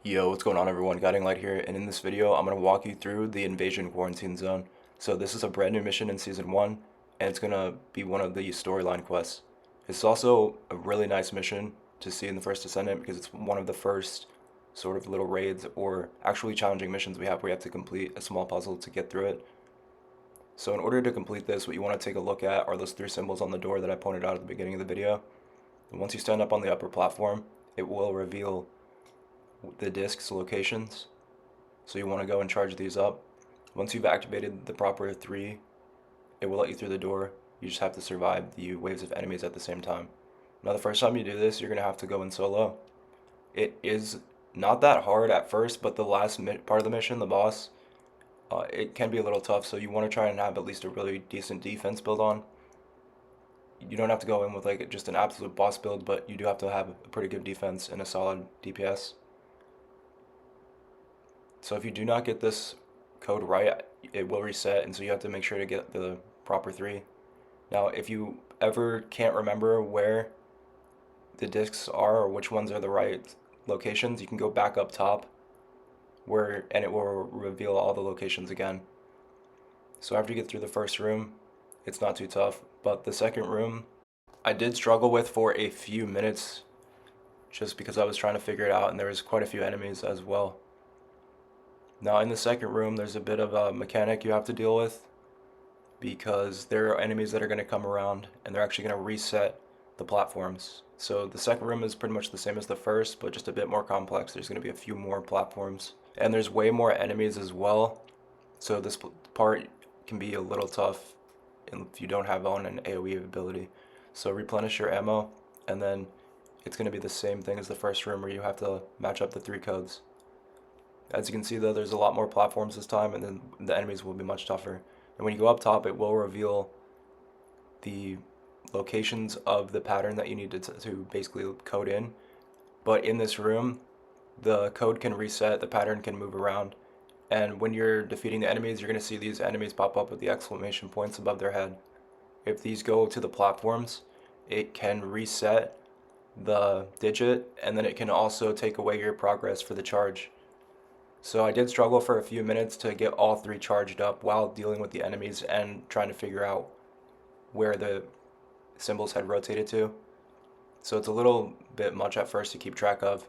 Yo, what's going on everyone? Guiding Light here, and in this video I'm going to walk you through the invasion quarantine zone. So this is a brand new mission in Season 1, and it's going to be one of the storyline quests. It's also a really nice mission to see in the first Descendant because it's one of the first sort of little raids or actually challenging missions we have where you have to complete a small puzzle to get through it. So in order to complete this, what you want to take a look at are those three symbols on the door that I pointed out at the beginning of the video. And once you stand up on the upper platform, it will reveal the discs locations, so you want to go and charge these up. Once you've activated the proper three, it will let you through the door. You just have to survive the waves of enemies at the same time. Now the first time you do this, you're going to have to go in solo. It is not that hard at first, but the last part of the mission, the boss, it can be a little tough, so you want to try and have at least a really decent defense build on. You don't have to go in with like just an absolute boss build, but you do have to have a pretty good defense and a solid DPS. So if you do not get this code right, it will reset, and so you have to make sure to get the proper three. Now, if you ever can't remember where the discs are or which ones are the right locations, you can go back up top and it will reveal all the locations again. So after you get through the first room, it's not too tough, but the second room I did struggle with for a few minutes just because I was trying to figure it out, and there was quite a few enemies as well. Now in the second room, there's a bit of a mechanic you have to deal with because there are enemies that are going to come around and they're actually going to reset the platforms. So the second room is pretty much the same as the first, but just a bit more complex. There's going to be a few more platforms, and there's way more enemies as well. So this part can be a little tough if you don't have on an AoE ability. So replenish your ammo, and then it's going to be the same thing as the first room where you have to match up the three codes. As you can see though, there's a lot more platforms this time, and then the enemies will be much tougher. And when you go up top, it will reveal the locations of the pattern that you need to basically code in. But in this room, the code can reset, the pattern can move around, and when you're defeating the enemies, you're going to see these enemies pop up with the exclamation points above their head. If these go to the platforms, it can reset the digit, and then it can also take away your progress for the charge. So I did struggle for a few minutes to get all three charged up while dealing with the enemies and trying to figure out where the symbols had rotated to. So it's a little bit much at first to keep track of,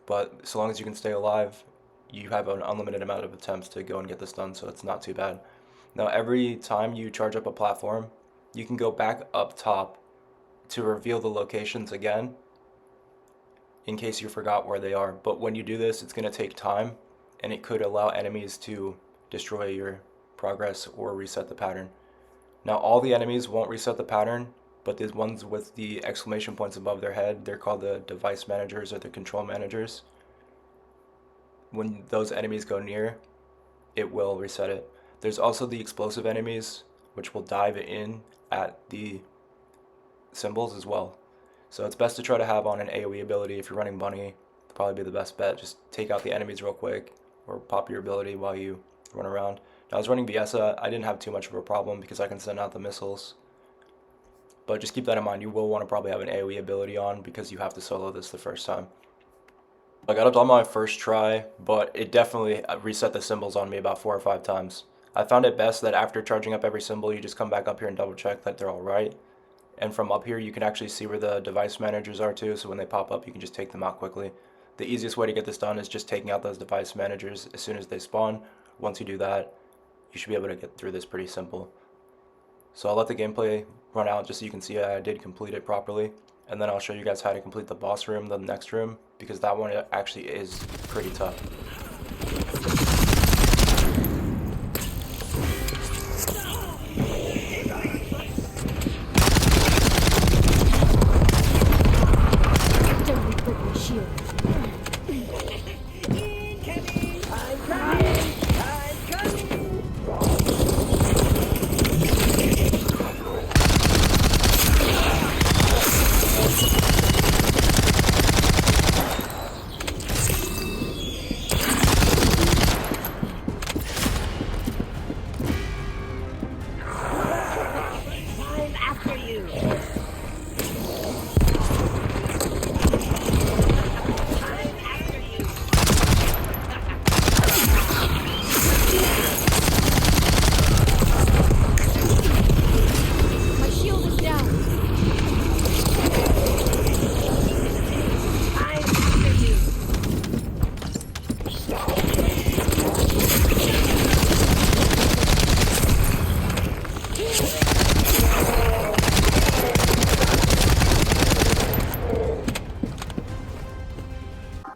but so long as you can stay alive, you have an unlimited amount of attempts to go and get this done, so it's not too bad. Now every time you charge up a platform, you can go back up top to reveal the locations again, in case you forgot where they are. But when you do this, it's going to take time, and it could allow enemies to destroy your progress or reset the pattern. Now all the enemies won't reset the pattern, but the ones with the exclamation points above their head, they're called the device managers or the control managers. When those enemies go near, it will reset it. There's also the explosive enemies, which will dive in at the symbols as well. So it's best to try to have on an AoE ability. If you're running Bunny, it'll probably be the best bet. Just take out the enemies real quick or pop your ability while you run around. Now I was running Biesa. I didn't have too much of a problem because I can send out the missiles. But just keep that in mind. You will want to probably have an AoE ability on because you have to solo this the first time. I got it on my first try, but it definitely reset the symbols on me about 4 or 5 times. I found it best that after charging up every symbol, you just come back up here and double check that they're all right. And from up here, you can actually see where the device managers are too, so when they pop up, you can just take them out quickly. The easiest way to get this done is just taking out those device managers as soon as they spawn. Once you do that, you should be able to get through this pretty simple. So I'll let the gameplay run out just so you can see I did complete it properly. And then I'll show you guys how to complete the boss room, the next room, because that one actually is pretty tough.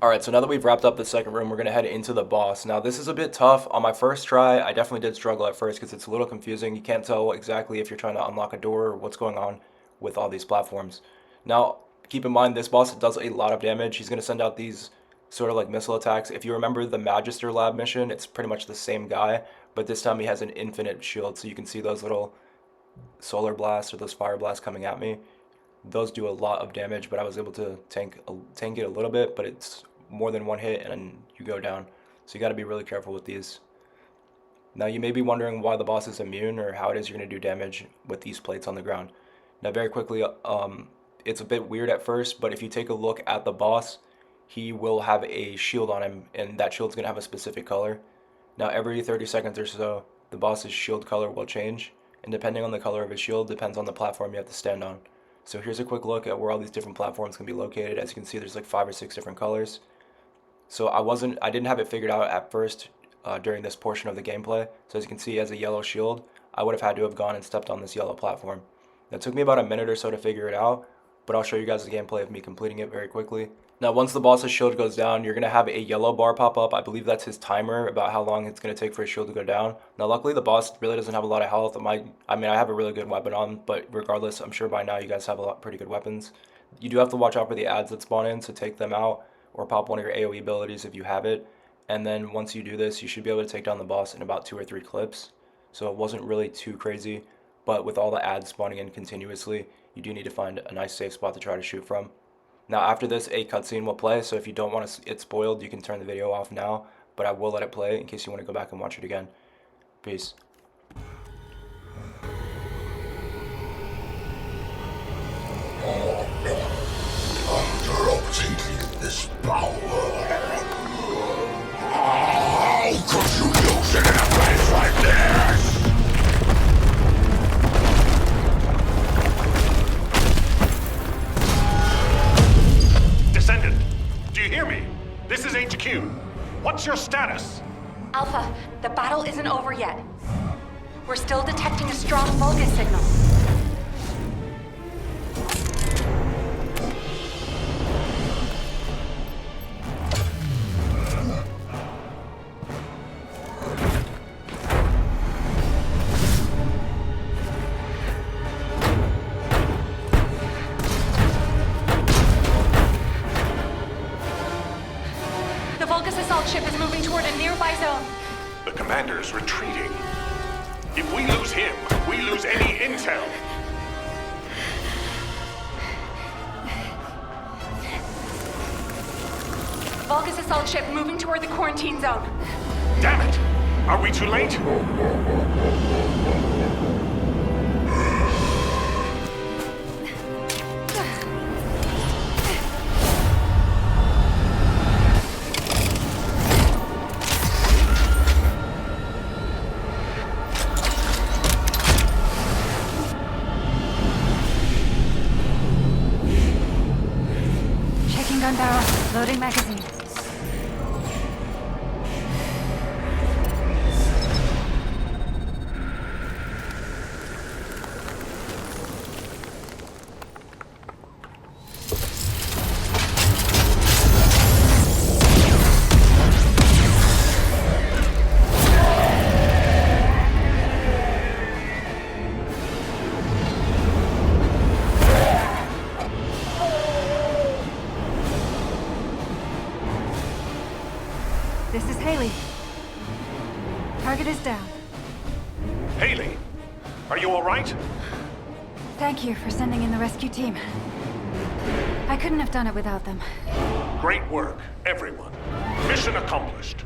Alright, so now that we've wrapped up the second room, we're going to head into the boss. Now, this is a bit tough. On my first try, I definitely did struggle at first because it's a little confusing. You can't tell exactly if you're trying to unlock a door or what's going on with all these platforms. Now, keep in mind, this boss does a lot of damage. He's going to send out these sort of like missile attacks. If you remember the Magister Lab mission, it's pretty much the same guy, but this time he has an infinite shield, so you can see those little solar blasts or those fire blasts coming at me. Those do a lot of damage, but I was able to tank it a little bit, but it's more than one hit and you go down. So you got to be really careful with these. Now you may be wondering why the boss is immune or how it is you're going to do damage with these plates on the ground. Now very quickly, it's a bit weird at first, but if you take a look at the boss, he will have a shield on him, and that shield's going to have a specific color. Now every 30 seconds or so, the boss's shield color will change, and depending on the color of his shield, depends on the platform you have to stand on. So here's a quick look at where all these different platforms can be located. As you can see, there's like 5 or 6 different colors. So I didn't have it figured out at first during this portion of the gameplay. So as you can see, as a yellow shield, I would have had to have gone and stepped on this yellow platform. It took me about a minute or so to figure it out, but I'll show you guys the gameplay of me completing it very quickly. Now once the boss's shield goes down, you're going to have a yellow bar pop up. I believe that's his timer about how long it's going to take for his shield to go down. Now luckily the boss really doesn't have a lot of health. I have a really good weapon on, but regardless, I'm sure by now you guys have pretty good weapons. You do have to watch out for the ads that spawn in, so take them out or pop one of your AoE abilities if you have it. And then once you do this, you should be able to take down the boss in about 2 or 3 clips. So it wasn't really too crazy, but with all the ads spawning in continuously, you do need to find a nice safe spot to try to shoot from. Now after this, a cutscene will play, so if you don't want it spoiled, you can turn the video off now, but I will let it play in case you want to go back and watch it again. Peace. After obtaining this power, how could you use it in a place like this? Descendant, do you hear me? This is HQ. What's your status? Alpha, the battle isn't over yet. We're still detecting a strong Vulgus signal. The Vulgus assault ship is moving toward a nearby zone. The commander's retreating. If we lose him, we lose any intel. Vulgus assault ship moving toward the quarantine zone. Damn it! Are we too late? Checking gun barrel, loading magazine. This is Hailey. Target is down. Hailey, are you all right? Thank you for sending in the rescue team. I couldn't have done it without them. Great work, everyone. Mission accomplished.